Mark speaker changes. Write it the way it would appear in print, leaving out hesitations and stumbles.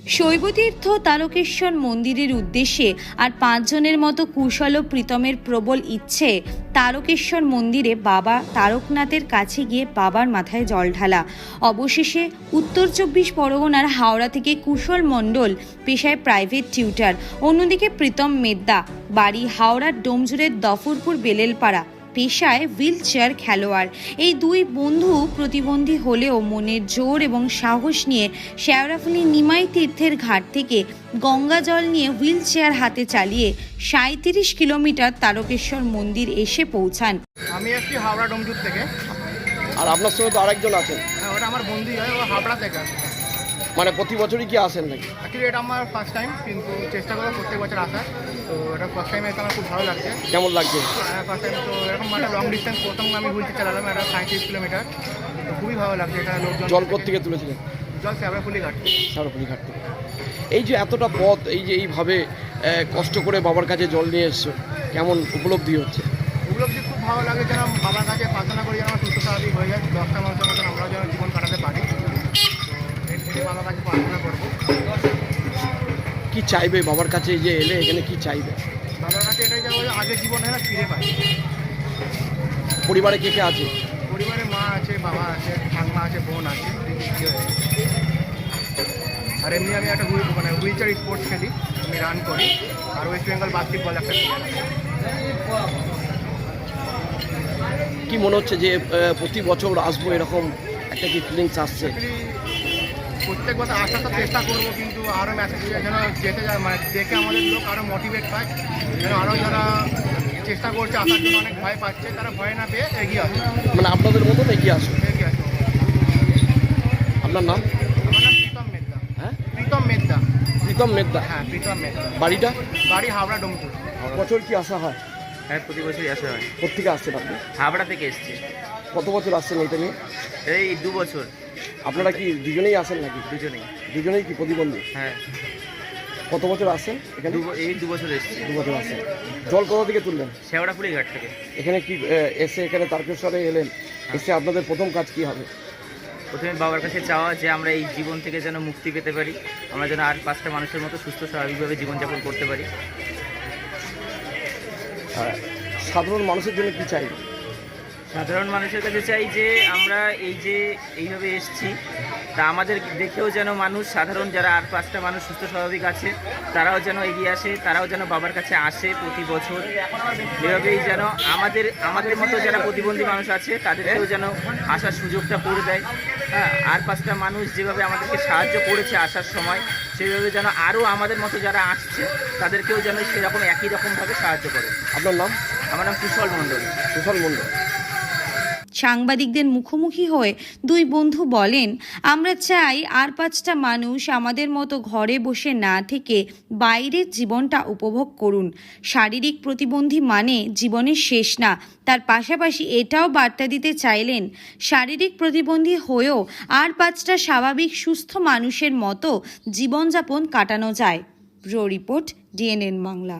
Speaker 1: শৈবতীর্থ তারকেশ্বর মন্দিরের উদ্দেশ্যে আর 5 জনের মতো কুশল ও প্রীতমের প্রবল ইচ্ছে তারকেশ্বর মন্দিরে বাবা তারকনাথের কাছে গিয়ে বাবার মাথায় জল ঢালা। অবশেষে উত্তর 24 পরগনার হাওড়া থেকে কুশল মণ্ডল, পেশায় প্রাইভেট টিউটার, অন্যদিকে প্রীতম মেদ্দা, বাড়ি হাওড়ার ডোমজুড়ের দফরপুর বেলেলপাড়া, পেশায় হুইল চেয়ার খেলোয়াড়। এই দুই বন্ধু প্রতিবন্ধী হলেও মনের জোর এবং সাহস নিয়ে শেওড়াফুলি নিমাই তীর্থের ঘাট থেকে গঙ্গা জল নিয়ে হুইল চেয়ার হাতে চালিয়ে 37 কিলোমিটার তারকেশ্বর মন্দির এসে পৌঁছান।
Speaker 2: আমি আসছি হাওড়া ডোমজুর থেকে।
Speaker 3: আর আপনার সঙ্গে তো আরেকজন আছেন।
Speaker 2: হ্যাঁ, ওটা আমার বন্ধুই হয়, ও হাবড়া থেকে আসে।
Speaker 3: মানে প্রতি বছরই কি আসেন নাকি?
Speaker 2: অ্যাকচুয়ালি এটা আমার ফার্স্ট টাইম, কিন্তু চেষ্টা করবো প্রত্যেক বছর আসার। তো এটা ফার্স্ট টাইম এসে আমার খুব ভালো লাগছে।
Speaker 3: কেমন লাগছে?
Speaker 2: ফার্স্ট টাইম তো এরকম মানে লং ডিস্টেন্স প্রথম আমি হুইলতে চালালাম, এটা 37 কিলোমিটার। তো খুবই ভালো লাগছে। এটা লোকজন
Speaker 3: জল থেকে তুলেছিলেন?
Speaker 2: জল শেওড়াফুলি ঘাট।
Speaker 3: শেওড়াফুলি ঘাট থেকে। এই যে এতটা পথ, এই যে এইভাবে কষ্ট করে বাবার কাছে জল নিয়ে এসছো, কেমন উপলব্ধি হচ্ছে?
Speaker 2: উপলব্ধি খুব ভালো লাগে, যেন বাবার কাছে প্রার্থনা করি যেন আমার সুস্থ স্বাভাবিক হয়ে যায়, 10টা মানুষের মতন আমরাও যেন জীবন কাটাতে পারি। তো এর বাবার কাছে প্রার্থনা করবো।
Speaker 3: কি চাইবে বাবার কাছে যে এলে, এখানে কি চাইবে?
Speaker 2: বাবার কাছে এটাই যাবো যে আগের জীবনটা যেন ফিরে পাই।
Speaker 3: পরিবারে কে কে আছে?
Speaker 2: পরিবারে মা আছে, বাবা আছে, ঠাম্মা আছে, বোন আছে, আর এমনি আমি একটা হুইল চেয়ার স্পোর্টস খেলি, আমি রান করি, আর ওয়েস্ট বেঙ্গল বাস্কেটবল একটা প্লেয়ার।
Speaker 3: কি মনে হচ্ছে যে প্রতি বছর আসবো, এরকম একটা কি ফিলিংস আসছে?
Speaker 2: প্রত্যেক বছর আসার তো চেষ্টা করবো, কিন্তু আরও ম্যাচে যেন যেতে যায়, মানে দেখে আমাদের লোক আরও মোটিভেট পায়, যেন আরও যারা চেষ্টা করছে আসার জন্য অনেক ভয় পাচ্ছে, তারা ভয় না পেয়ে এগিয়ে আসে।
Speaker 3: মানে আপনাদের মতন এগিয়ে আসো।
Speaker 2: এগিয়ে আসে।
Speaker 3: আপনার নাম?
Speaker 2: আমার নাম প্রীতম মেদ্দা।
Speaker 3: হ্যাঁ,
Speaker 2: প্রীতম মেদ্দা।
Speaker 3: প্রীতম মেদ্দা।
Speaker 2: হ্যাঁ, প্রীতম মেদ্দা।
Speaker 3: বাড়িটা?
Speaker 2: বাড়ি হাওড়া ডোমজুর।
Speaker 3: বছর কি আসা হয়?
Speaker 4: হ্যাঁ, প্রতি বছরই আসা হয়।
Speaker 3: কোথেকে আসছেন আপনি?
Speaker 4: হাবড়া থেকে এসছি।
Speaker 3: কত বছর আসছেন এটা নিয়ে?
Speaker 4: এই 2 বছর।
Speaker 3: আপনারা কি দুজনেই আসেন নাকি?
Speaker 4: দুজনেই।
Speaker 3: দুজনেই কি প্রতিবন্ধী?
Speaker 4: হ্যাঁ,
Speaker 3: কত বছর আসছেন এখানে?
Speaker 4: এই 2 বছর এসছি।
Speaker 3: 2 বছর আসেন। জল কোথা থেকে তুললেন?
Speaker 4: শেওড়াফুলি ঘাট থেকে।
Speaker 3: এখানে কি এসে এখানে তারকেশ্বরে এলেন, এসে আপনাদের প্রথম কাজ কি হবে?
Speaker 4: প্রথমে বাবার কাছে চাওয়া যে আমরা এই জীবন থেকে যেন মুক্তি পেতে পারি, আমরা যেন আর 5টা মানুষের মতো সুস্থ স্বাভাবিকভাবে জীবনযাপন করতে পারি।
Speaker 3: সাধারণ মানুষের জন্য কি চাই?
Speaker 4: সাধারণ মানুষের কাছে চাই যে আমরা এইভাবে এসছি, তা আমাদের দেখেও যেন মানুষ, সাধারণ যারা আর 5টা মানুষ সুস্থ স্বাভাবিক আছে, তারাও যেন এগিয়ে আসে, তারাও যেন বাবার কাছে আসে প্রতি বছর। এভাবেই যেন আমাদের মতো যারা প্রতিবন্ধী মানুষ আছে তাদেরকেও যেন আসার সুযোগটা করে দেয়। হ্যাঁ, আর 5টা মানুষ যেভাবে আমাদেরকে সাহায্য করেছে আসার সময়, সেইভাবে যেন আরও আমাদের মতো যারা আসছে তাদেরকেও যেন সেরকম একই রকমভাবে সাহায্য করে।
Speaker 3: আপনার নাম?
Speaker 4: আমার নাম কুশল মণ্ডল।
Speaker 3: কুশল মণ্ডল।
Speaker 1: সাংবাদিকদের মুখোমুখি হয়ে দুই বন্ধু বলেন, আমরা চাই আর 5টা মানুষ আমাদের মতো ঘরে বসে না থেকে বাইরের জীবনটা উপভোগ করুন। শারীরিক প্রতিবন্ধী মানে জীবনের শেষ না। তার পাশাপাশি এটাও বার্তা দিতে চাইলেন, শারীরিক প্রতিবন্ধী হয়েও আর 5টা স্বাভাবিক সুস্থ মানুষের মতো জীবনযাপন কাটানো যায়। Bureau report, DNN Bangla.